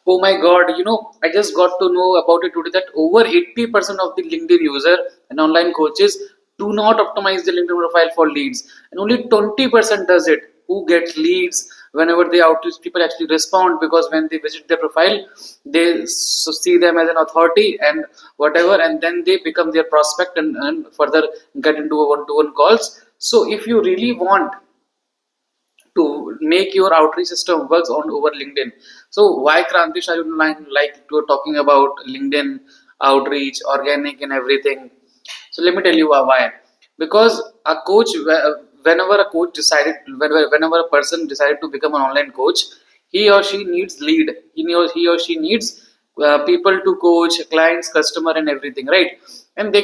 Oh my God, I just got to know about it today that over 80% of the LinkedIn user and online coaches do not optimize the LinkedIn profile for leads, and only 20% does it. Who gets leads whenever they outreach people actually respond, because when they visit their profile, they see them as an authority and whatever, and then they become their prospect and further get into a one-to-one calls. So if you really want to make your outreach system works on over LinkedIn. So why Krantish are you like to talking about LinkedIn outreach, organic and everything? So let me tell you why. Because a coach, whenever a coach decided, whenever a person decided to become an online coach, he or she needs lead. He or she needs people to coach, clients, customer, and everything, right? And they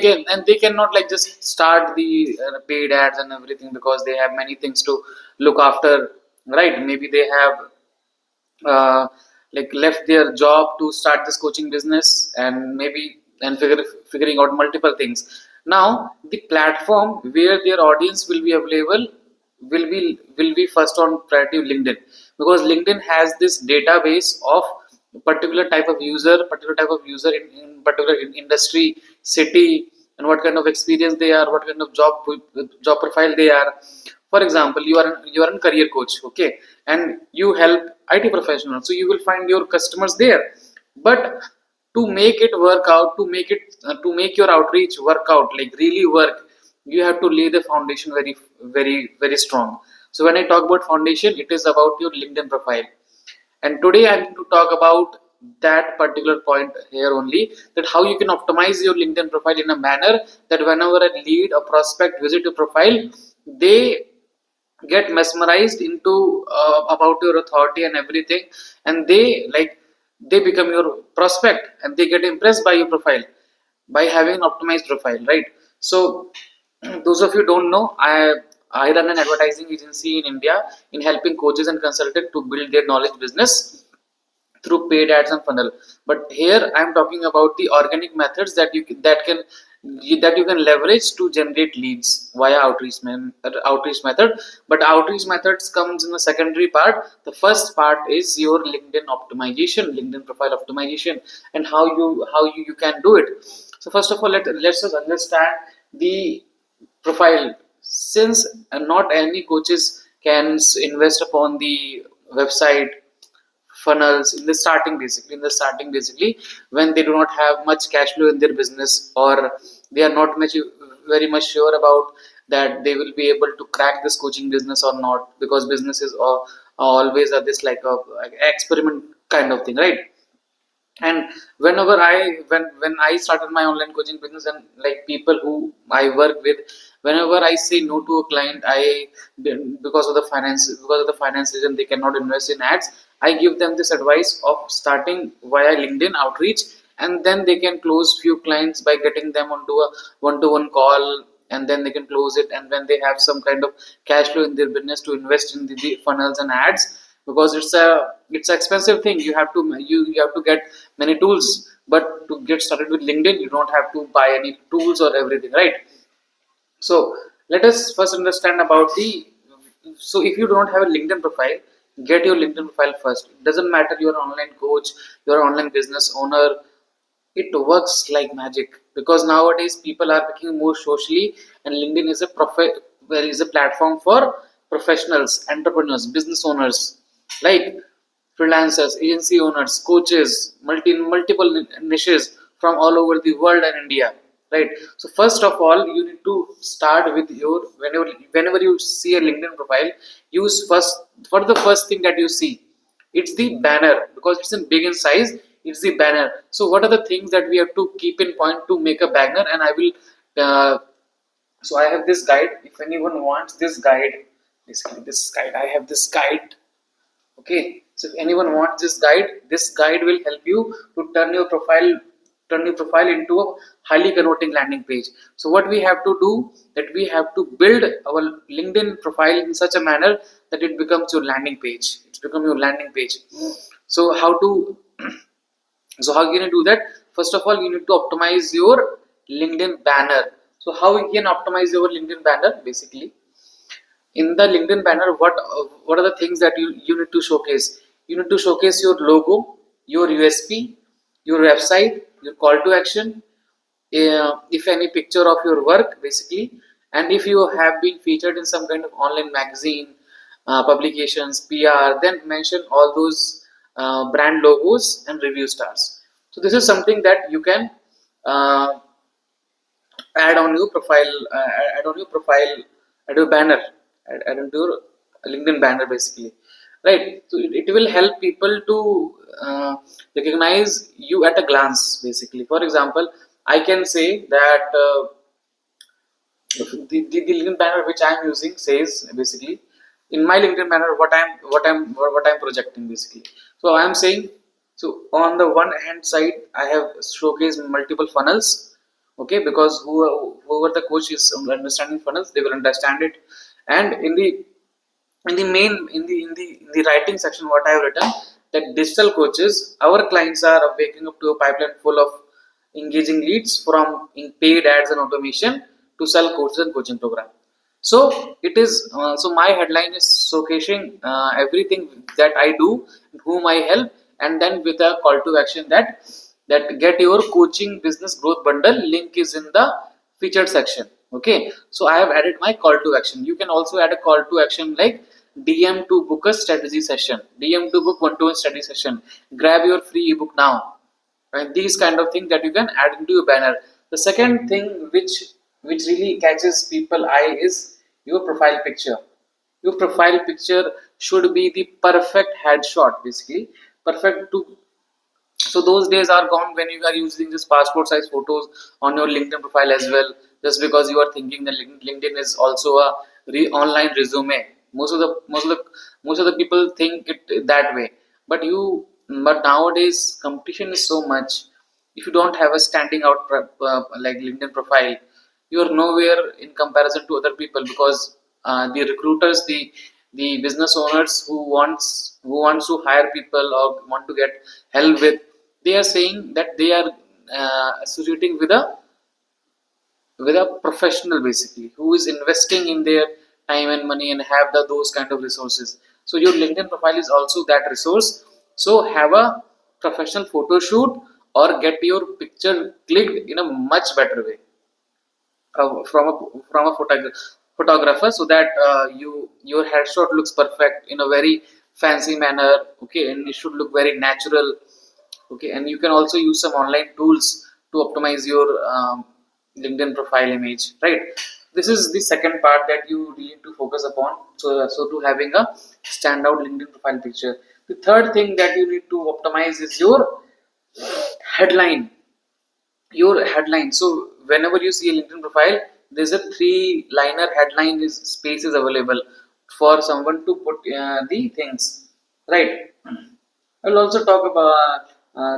cannot like just start the paid ads and everything, because they have many things to look after, right? Maybe they have uh, like left their job to start this coaching business, and maybe and figuring out multiple things. Now the platform where their audience will be available will be first on priority LinkedIn, because LinkedIn has this database of particular type of user in particular industry, city, and what kind of experience they are, what kind of job profile they are. For example, you are a career coach, okay, and you help IT professionals, so you will find your customers there. But to make it work out, to make your outreach work out, like really work, you have to lay the foundation very very strong. So when I talk about foundation, it is about your LinkedIn profile. And today I'm going to talk about that particular point here only, that how you can optimize your LinkedIn profile in a manner that whenever a lead, a prospect visit your profile, they get mesmerized into about your authority and everything, and they become your prospect, and they get impressed by your profile by having an optimized profile, right? So those of you don't know, I run an advertising agency in India, in helping coaches and consultants to build their knowledge business through paid ads and funnel. But here I'm talking about the organic methods that you can leverage to generate leads via outreach method. But outreach methods comes in the secondary part. The first part is your LinkedIn optimization, LinkedIn profile optimization, and how you can do it. So first of all, let's just understand the profile. Since not any coaches can invest upon the website funnels in the starting basically, when they do not have much cash flow in their business, or they are not very much sure about that they will be able to crack this coaching business or not, because businesses are always are this like experiment kind of thing, right? And when I started my online coaching business, and like people who I work with, whenever I say no to a client, because of the finance reason they cannot invest in ads, I give them this advice of starting via LinkedIn outreach, and then they can close few clients by getting them onto a one-to-one call, and then they can close it, and when they have some kind of cash flow in their business to invest in the funnels and ads, because it's an expensive thing. You have to get many tools, but to get started with LinkedIn, you don't have to buy any tools or everything, right? So let us first understand about the. So if you don't have a LinkedIn profile, get your LinkedIn profile first. It doesn't matter you're an online coach, you're an online business owner. It works like magic, because nowadays people are becoming more socially, and LinkedIn is a platform for professionals, entrepreneurs, business owners, like freelancers, agency owners, coaches, multiple niches from all over the world and India, right? So first of all, you need to start with your whenever you see a LinkedIn profile, use first for the first thing that you see, it's the banner, because it's in big in size. It's the banner. So what are the things that we have to keep in point to make a banner? And I will so I have this guide. If anyone wants this guide, basically this guide, I have this guide. Okay, so if anyone wants this guide will help you to turn your profile into a highly converting landing page. So what we have to do, that we have to build our LinkedIn profile in such a manner that it becomes your landing page. It's become your landing page. So how you can do that? First of all, you need to optimize your LinkedIn banner. So how you can optimize your LinkedIn banner? Basically, in the LinkedIn banner, what are the things that you need to showcase? You need to showcase your logo, your USP, your website, your call to action, if any picture of your work basically, and if you have been featured in some kind of online magazine, publications, PR, then mention all those brand logos and review stars. So this is something that you can uh, add on your profile, add on your profile, add your banner, add on your LinkedIn banner basically, right? So it will help people to recognize you at a glance basically. For example, I can say that the LinkedIn banner which I am using says basically in my LinkedIn banner what I'm projecting basically. So I am saying, so on the one hand side I have showcased multiple funnels, okay, because whoever the coach is understanding funnels, they will understand it. And in the writing section, what I have written, that digital coaches, our clients are waking up to a pipeline full of engaging leads from in paid ads and automation to sell courses and coaching program. So it is so my headline is showcasing everything that I do, whom I help, and then with a call to action that get your coaching business growth bundle. Link is in the featured section. Okay, so I have added my call to action. You can also add a call to action like DM to book a strategy session, DM to book one-to-one strategy session, grab your free ebook now, and these kind of things that you can add into your banner. The second thing which really catches people eye is your profile picture. Your profile picture should be the perfect headshot basically, perfect to, so those days are gone when you are using this passport size photos on your LinkedIn profile as well, just because you are thinking that LinkedIn is also a online resume. Most of the people think it that way, but nowadays competition is so much. If you don't have a standing out like LinkedIn profile, you are nowhere in comparison to other people, because the recruiters, the business owners who wants to hire people or want to get help with, they are saying that they are associating with a professional basically, who is investing in their time and money and have those kind of resources. So your LinkedIn profile is also that resource. So have a professional photo shoot or get your picture clicked in a much better way from a photographer, so that your headshot looks perfect in a very fancy manner. Okay, and it should look very natural. Okay, and you can also use some online tools to optimize your LinkedIn profile image, right? This is the second part that you need to focus upon, so to having a standout LinkedIn profile picture. The third thing that you need to optimize is your headline. So whenever you see a LinkedIn profile, there's a three liner headline is space is available for someone to put the things, right? I'll also talk about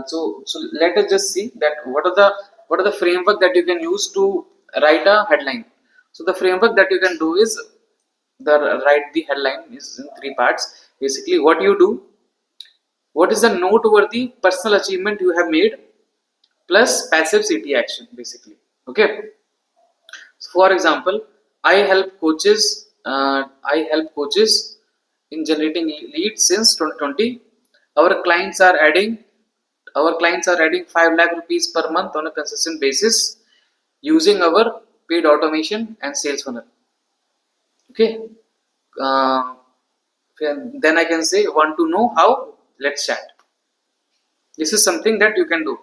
so let us just see that what are the framework that you can use to write a headline. So the framework that you can do is the write the headline is in three parts basically. What you do, what is the noteworthy personal achievement you have made, plus passive CT action basically. Okay, so for example, I help coaches in generating leads since 2020. our clients are adding our clients are adding 5 lakh rupees per month on a consistent basis using our paid automation and sales funnel. Okay, uh, then I can say, want to know how? Let's chat. This is something that you can do.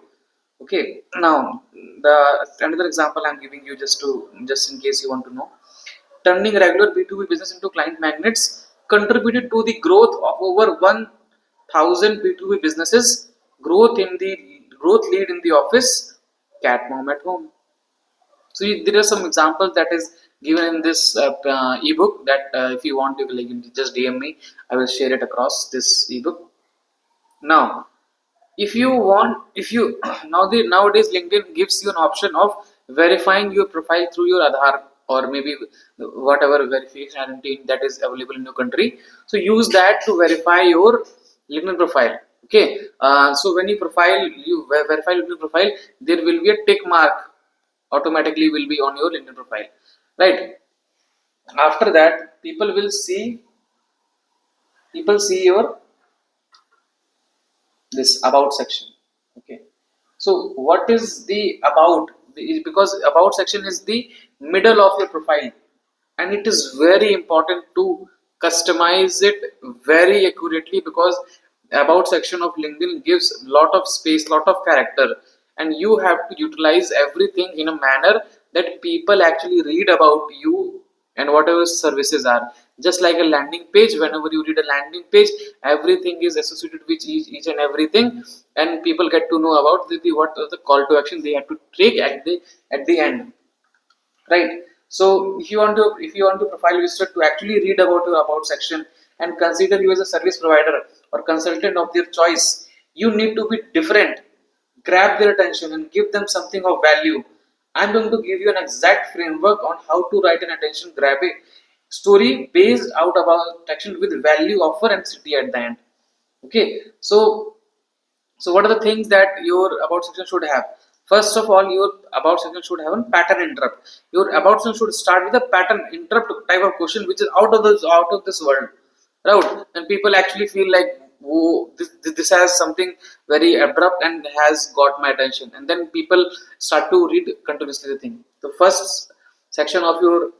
Okay, now the another example I'm giving you, just in case you want to know. Turning regular B2B business into client magnets contributed to the growth of over 1000 B2B businesses. Growth lead in the office, cat mom at home. So there are some examples that is given in this ebook that if you want, you will just DM me. I will share it across this ebook. Now, if you want, if you nowadays LinkedIn gives you an option of verifying your profile through your Aadhaar, or maybe whatever verification identity that is available in your country. So use that to verify your LinkedIn profile. Okay, so when you verify LinkedIn profile, there will be a tick mark automatically will be on your LinkedIn profile, right? After that, people see your this about section. Okay, so what is the about? Because about section is the middle of your profile, and it is very important to customize it very accurately, because about section of LinkedIn gives lot of space, lot of character, and you have to utilize everything in a manner that people actually read about you and whatever services are. Just like a landing page, whenever you read a landing page, everything is associated with each and everything, and people get to know about what are the call to action they have to take at the end, right? So if you want to profile visitor to actually read about your about section and consider you as a service provider or consultant of their choice, you need to be different, grab their attention and give them something of value. I'm going to give you an exact framework on how to write an attention grabbing story based out about action with value, offer and city at the end. Okay, so what are the things that your about section should have? First of all, your about section should have a pattern interrupt. Your about section should start with a pattern interrupt type of question which is out of this world, right? And people actually feel like, oh, this has something very abrupt and has got my attention, and then people start to read continuously the thing. The first section of your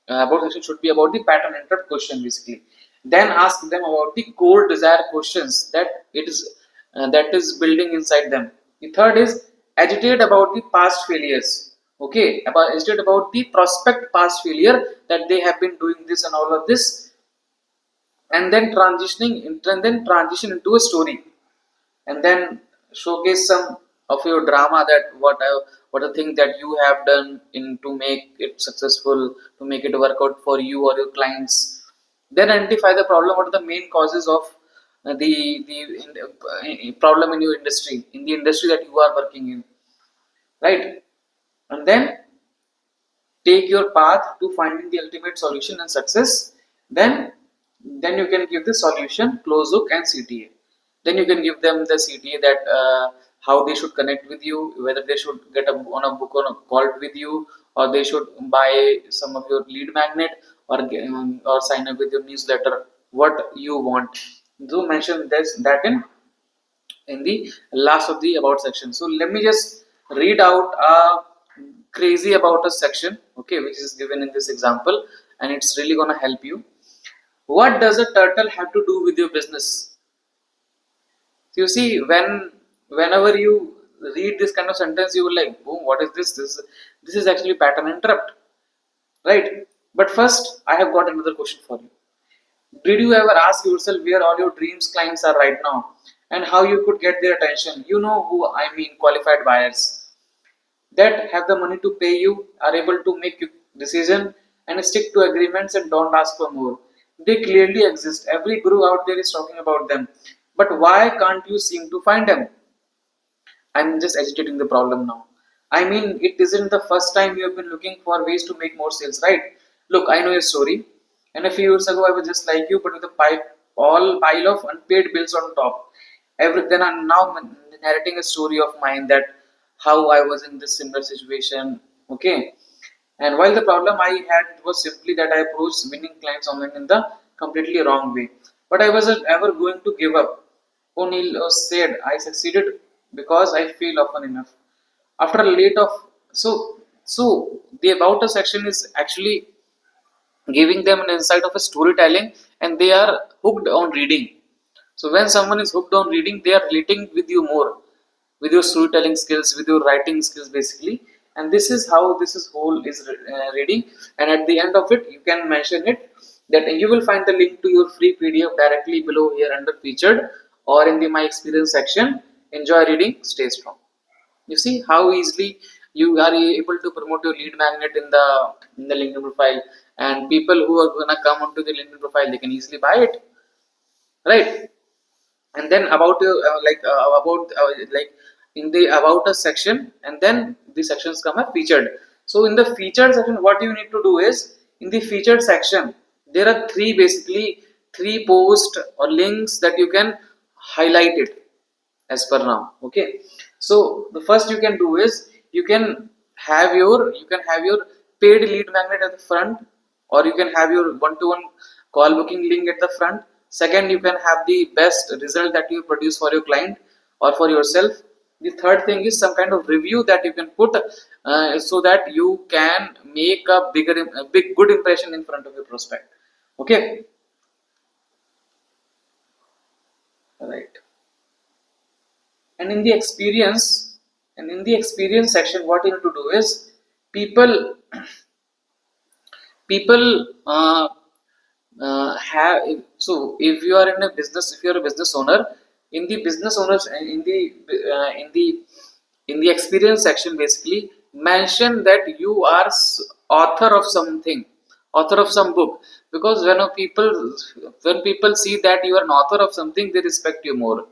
about section should be about the pattern interrupt question basically. Then ask them about the core desire questions that is building inside them. The third is agitate about the past failures. Okay, agitate about the prospect past failure, that they have been doing this and all of this, and then transition into a story, and then showcase some of your drama, that what a thing that you have done in to make it successful, to make it work out for you or your clients. Then identify the problem, what are the main causes of problem in your industry, in the industry that you are working in, right? And then take your path to finding the ultimate solution and success. Then you can give the solution, close hook and CTA. Then you can give them the CTA, that how they should connect with you, whether they should get on a book on a call with you, or they should buy some of your lead magnet, or sign up with your newsletter, what you want. Do mention this that in the last of the about section. So let me just read out a crazy about us section, okay, which is given in this example, and it's really gonna help you. What does a turtle have to do with your business? So you see, whenever you read this kind of sentence, you will like, boom, what is this? This is actually pattern interrupt, right? But first, I have got another question for you. Did you ever ask yourself where all your dreams clients are right now and how you could get their attention? You know who I mean, qualified buyers that have the money to pay you, are able to make you decision and stick to agreements and don't ask for more. They clearly exist. Every guru out there is talking about them. But why can't you seem to find them? I'm just agitating the problem now. I mean, it isn't the first time you have been looking for ways to make more sales, right? Look, I know your story. And a few years ago, I was just like you, but with a all pile of unpaid bills on top. Then I'm now narrating a story of mine, that how I was in this similar situation. Okay. And while the problem I had was simply that I approached winning clients online in the completely wrong way. But I wasn't ever going to give up. O'Neill said, I succeeded because I fail often enough. After a late of so the about us section is actually giving them an insight of a storytelling, and they are hooked on reading. So when someone is hooked on reading, they are relating with you more, with your storytelling skills, with your writing skills basically. And this is how this is whole is reading. And at the end of it, you can mention it, that you will find the link to your free PDF directly below here under featured, or in the my experience section. Enjoy reading, stay strong. You see how easily you are able to promote your lead magnet in the LinkedIn profile, and people who are gonna come onto the LinkedIn profile, they can easily buy it, right? And then about your like in the about us section, and then the sections come as featured. So in the featured section, what you need to do is, in the featured section, there are three posts or links that you can highlight it as per now. Okay, so the first you can do is, you can have your paid lead magnet at the front, or you can have your one-to-one call booking link at the front. Second, you can have the best result that you produce for your client. or for yourself. The third thing is some kind of review that you can put, so that you can make a big good impression in front of your prospect. Okay, right. And in the experience, section, what you need to do is, people people have, so if you are in a business, if you are a business owner, in the business owners, in the experience section, basically mention that you are author of something, author of some book, because when people see that you are an author of something, they respect you more.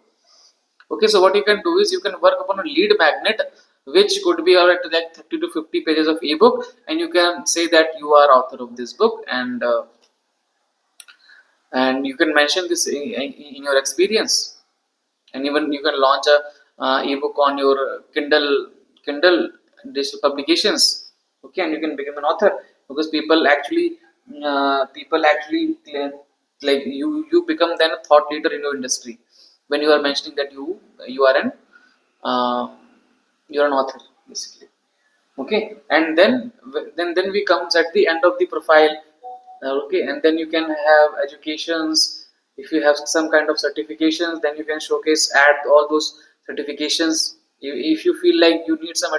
Okay, so what you can do is, you can work upon a lead magnet, which could be alright like 30 to 50 pages of ebook, and you can say that you are author of this book, and you can mention this in your experience, and even you can launch a ebook on your Kindle digital publications. Okay, and you can become an author, because people actually like you become then a thought leader in your industry when you are mentioning that you are an uh, you're an author, basically. Okay, and then we comes at the end of the profile. Okay, and then you can have educations. If you have some kind of certifications, then you can showcase, add all those certifications. If you feel like you need some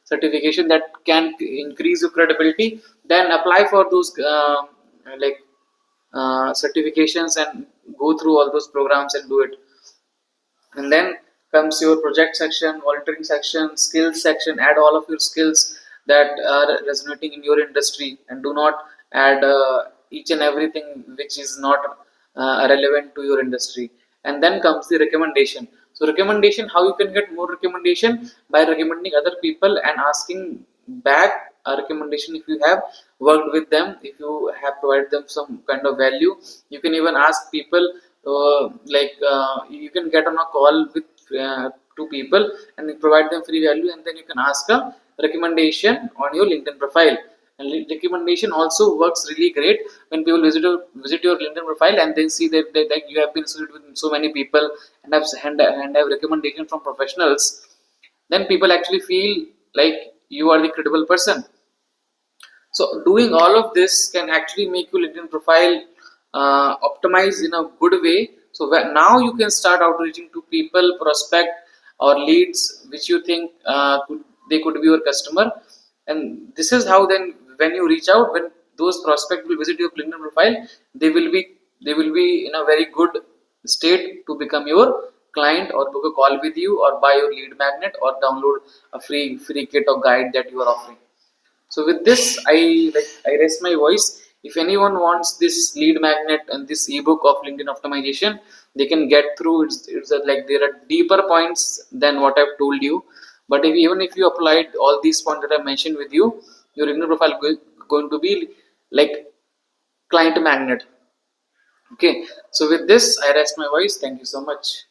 certification that can increase your credibility, then apply for those like certifications, and go through all those programs and do it. And then comes your project section, volunteering section, skills section. Add all of your skills that are resonating in your industry, and do not add each and everything which is not relevant to your industry. And then comes the recommendation. So recommendation, how you can get more recommendation? By recommending other people and asking back a recommendation. If you have worked with them, if you have provided them some kind of value, you can even ask people, you can get on a call with two people and you provide them free value, and then you can ask a recommendation on your LinkedIn profile. And recommendation also works really great when people visit your LinkedIn profile, and then see that you have been associated with so many people, and have recommendation from professionals. Then people actually feel like you are the credible person. So doing all of this can actually make your LinkedIn profile optimize in a good way. So now you can start outreaching to people, prospect or leads, which you think they could be your customer. And this is how, then when you reach out, when those prospects will visit your LinkedIn profile, they will be in a very good state to become your client, or book a call with you, or buy your lead magnet, or download a free kit or guide that you are offering. So with this, I raise my voice. If anyone wants this lead magnet and this ebook of LinkedIn optimization, they can get through. Like there are deeper points than what I've told you. But even if you applied all these points that I mentioned with you, your LinkedIn profile going to be like client magnet. Okay. So with this, I rest my voice. Thank you so much.